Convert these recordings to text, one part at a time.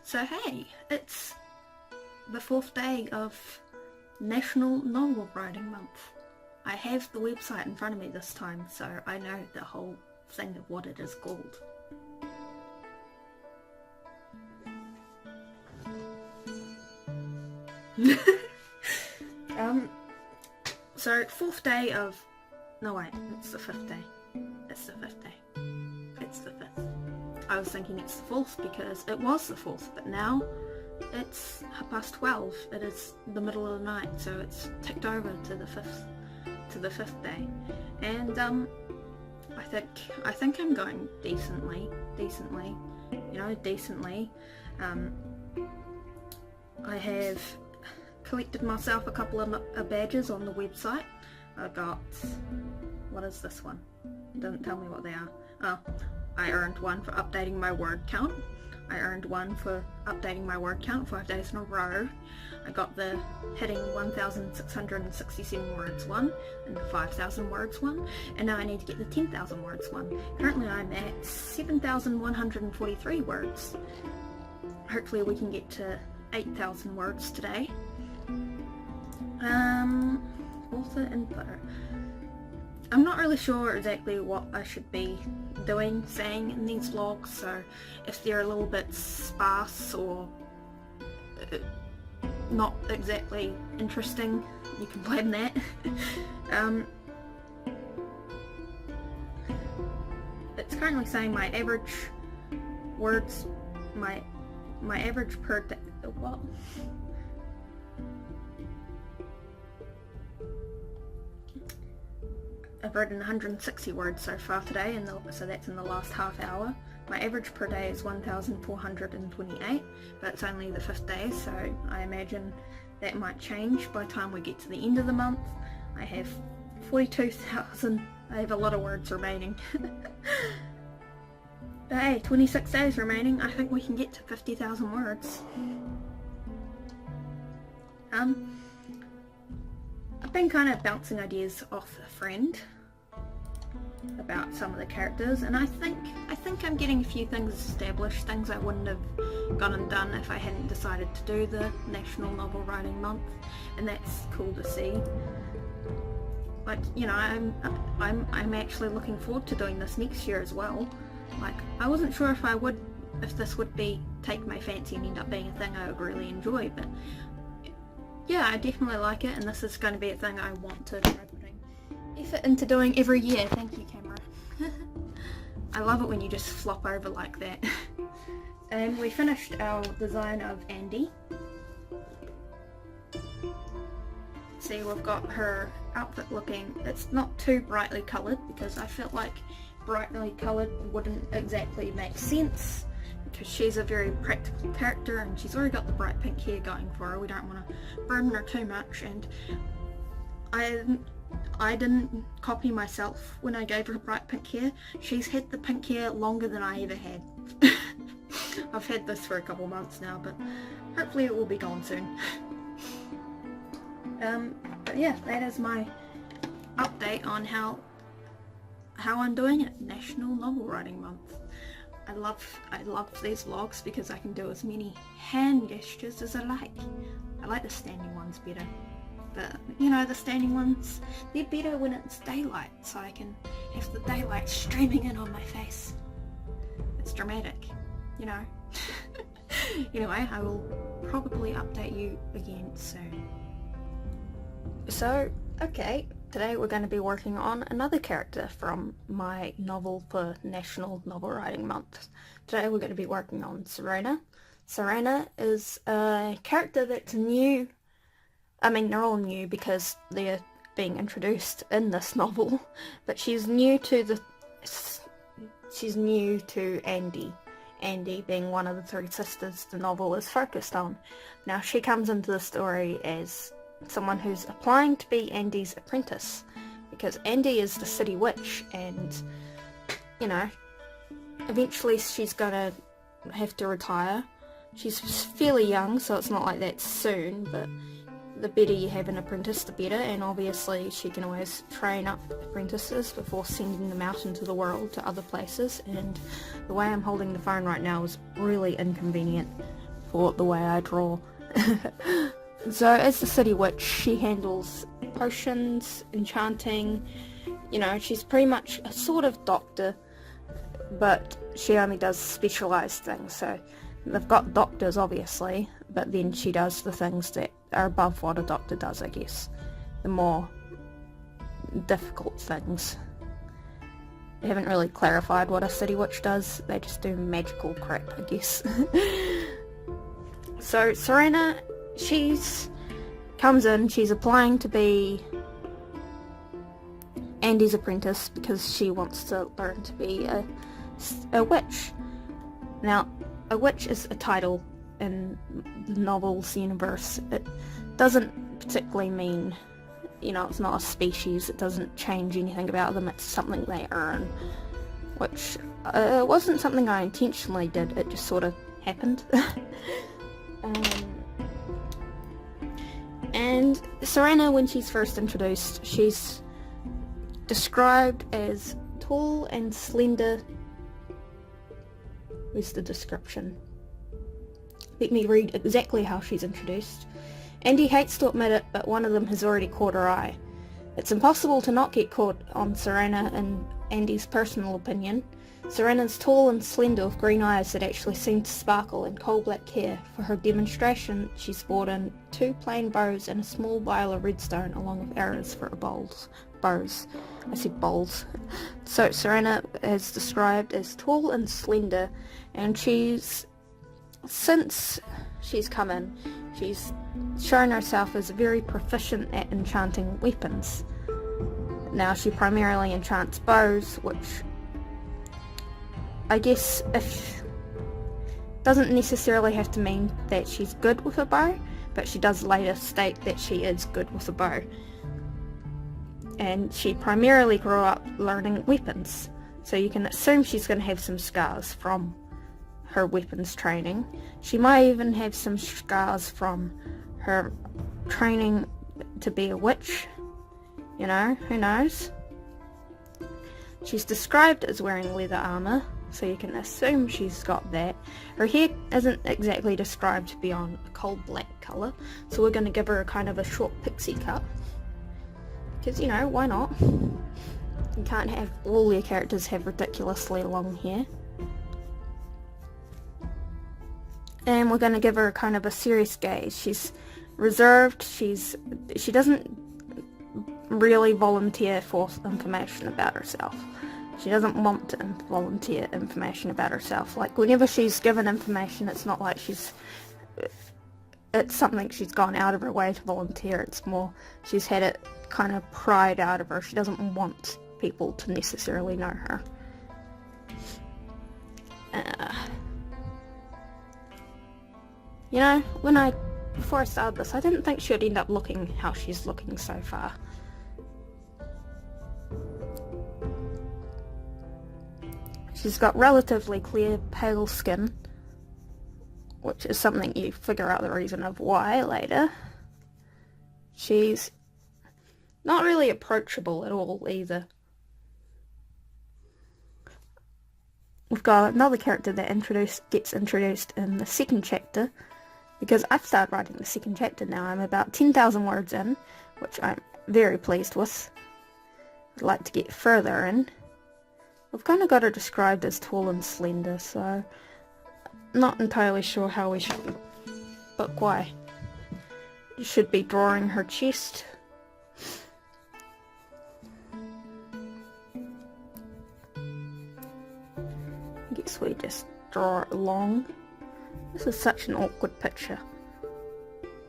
So hey, it's the 4th day of National Novel Writing Month. I have the website in front of me this time, so I know the whole thing of what it is called. So 4th day of... No wait, it's the 5th day. It's the 5th day. It's the 5th. I was thinking it's the 4th because it was the 4th, but now it's 12:30. It is the middle of the night, so it's ticked over to the 5th day. And I think I'm going decently. I have collected myself a couple of badges on the website. I got, what is this one? It doesn't tell me what they are. Oh, I earned one for updating my word count. I earned one for updating my word count 5 days in a row. I got the hitting 1,667 words one and the 5,000 words one, and now I need to get the 10,000 words one. Currently I'm at 7,143 words. Hopefully we can get to 8,000 words today. Author info. I'm not really sure exactly what I should be saying in these vlogs, so if they're a little bit sparse or not exactly interesting, you can blame that. It's currently saying my average words, my average per day, what? I've written 160 words so far today, so that's in the last half hour. My average per day is 1,428, but it's only the 5th day, so I imagine that might change by the time we get to the end of the month. I have 42,000, I have a lot of words remaining. But hey, 26 days remaining, I think we can get to 50,000 words. I've been kind of bouncing ideas off a friend about some of the characters, and I think I'm getting a few things established, things I wouldn't have gone and done if I hadn't decided to do the National Novel Writing Month, and that's cool to see. Like, you know, I'm actually looking forward to doing this next year as well. Like, I wasn't sure if this would take my fancy and end up being a thing I would really enjoy, but yeah, I definitely like it, and this is going to be a thing I want to try putting effort into doing every year. Thank you, camera. I love it when you just flop over like that. And we finished our design of Andy. See, we've got her outfit looking, it's not too brightly coloured because I felt like brightly coloured wouldn't exactly make sense, because she's a very practical character and she's already got the bright pink hair going for her. We don't want to burden her too much, and I didn't copy myself when I gave her bright pink hair. She's had the pink hair longer than I ever had. I've had this for a couple months now, but hopefully it will be gone soon. But yeah, that is my update on how I'm doing it. National Novel Writing Month. I love these vlogs because I can do as many hand gestures as I like. I like the standing ones better, but you know, the standing ones, they're better when it's daylight, so I can have the daylight streaming in on my face. It's dramatic, you know. Anyway, I will probably update you again soon. So, okay. Today we're going to be working on another character from my novel for National Novel Writing Month. Today we're going to be working on Serena. Serena is a character that's new. I mean, they're all new because they're being introduced in this novel, but she's new to Andy. Andy being one of the 3 sisters the novel is focused on. Now, she comes into the story as someone who's applying to be Andy's apprentice, because Andy is the city witch, and you know, eventually she's gonna have to retire. She's fairly young, so it's not like that soon, but the better you have an apprentice, the better, and obviously she can always train up apprentices before sending them out into the world to other places. And the way I'm holding the phone right now is really inconvenient for the way I draw. So as the city witch, she handles potions, enchanting, you know, she's pretty much a sort of doctor, but she only does specialised things. So they've got doctors obviously, but then she does the things that are above what a doctor does, I guess. The more difficult things. They haven't really clarified what a city witch does, they just do magical crap, I guess. So Serena, comes in, she's applying to be Andy's apprentice because she wants to learn to be a witch. Now, a witch is a title in the novel's universe. It doesn't particularly mean, you know, it's not a species, it doesn't change anything about them, it's something they earn, which wasn't something I intentionally did, it just sort of happened. And Serena, when she's first introduced, she's described as tall and slender. Where's the description? Let me read exactly how she's introduced. Andy hates to admit it, but one of them has already caught her eye. It's impossible to not get caught on Serena in Andy's personal opinion. Serena's tall and slender with green eyes that actually seem to sparkle and coal-black hair. For her demonstration, she's brought in 2 plain bows and a small vial of redstone along with arrows for her bows. I said bowls. So Serena is described as tall and slender, and since she's come in, she's shown herself as very proficient at enchanting weapons. Now she primarily enchants bows, which I guess doesn't necessarily have to mean that she's good with a bow, but she does later state that she is good with a bow. And she primarily grew up learning weapons, so you can assume she's going to have some scars from her weapons training. She might even have some scars from her training to be a witch, you know, who knows. She's described as wearing leather armour, so you can assume she's got that. Her hair isn't exactly described to be on a coal black colour, so we're going to give her a kind of a short pixie cut. Because, you know, why not? You can't have all your characters have ridiculously long hair. And we're going to give her kind of a serious gaze. She's reserved, she doesn't really volunteer for information about herself. She doesn't want to volunteer information about herself. Like, whenever she's given information, it's not like it's something she's gone out of her way to volunteer. It's more, she's had it kind of pried out of her. She doesn't want people to necessarily know her. You know, before I started this, I didn't think she would end up looking how she's looking so far. She's got relatively clear, pale skin, which is something you figure out the reason of why later. She's not really approachable at all either. We've got another character that gets introduced in the second chapter, because I've started writing the second chapter now. I'm about 10,000 words in, which I'm very pleased with. I'd like to get further in. We've kind of got her described as tall and slender, so not entirely sure how we should, but why? You should be drawing her chest. I guess we just draw it long. This is such an awkward picture.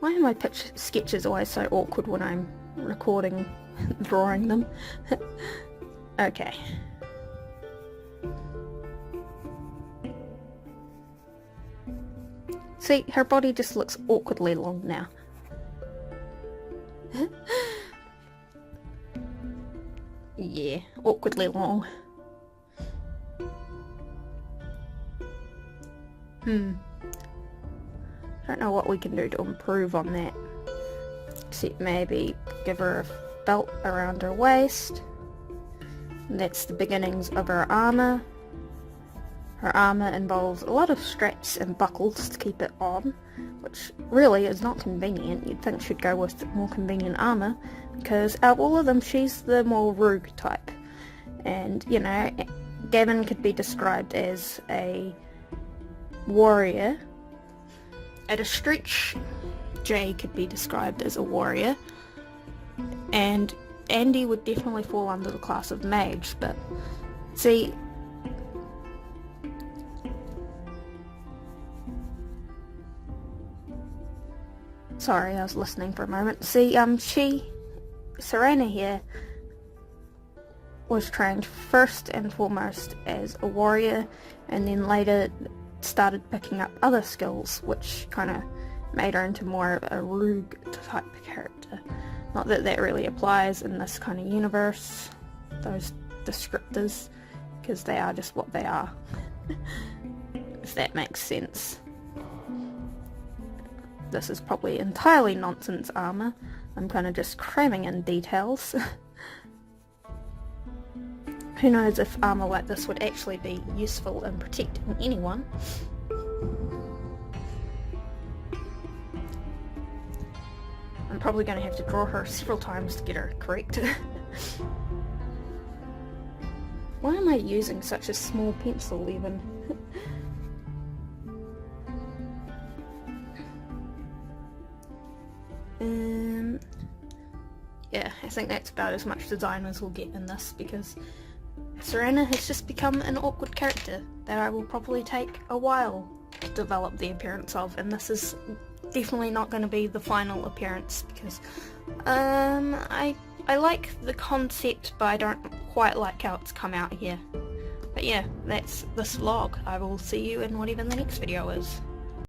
Why are my sketches always so awkward when I'm recording, drawing them? Okay. See, her body just looks awkwardly long now. Yeah, awkwardly long. Don't know what we can do to improve on that. Except maybe give her a belt around her waist. And that's the beginnings of her armour. Her armour involves a lot of straps and buckles to keep it on, which really is not convenient. You'd think she'd go with more convenient armour, because out of all of them she's the more rogue type. And, you know, Gavin could be described as a warrior. At a stretch, Jay could be described as a warrior. And Andy would definitely fall under the class of mage, but see, sorry, I was listening for a moment. See, Serena here was trained first and foremost as a warrior, and then later started picking up other skills, which kind of made her into more of a rogue type character. Not that that really applies in this kind of universe, those descriptors, because they are just what they are, if that makes sense. This is probably entirely nonsense armour. I'm kind of just cramming in details. Who knows if armour like this would actually be useful in protecting anyone. I'm probably going to have to draw her several times to get her correct. Why am I using such a small pencil even? Yeah, I think that's about as much design as we'll get in this, because Serena has just become an awkward character that I will probably take a while to develop the appearance of, and this is definitely not going to be the final appearance, because I like the concept, but I don't quite like how it's come out here. But yeah, that's this vlog. I will see you in whatever the next video is.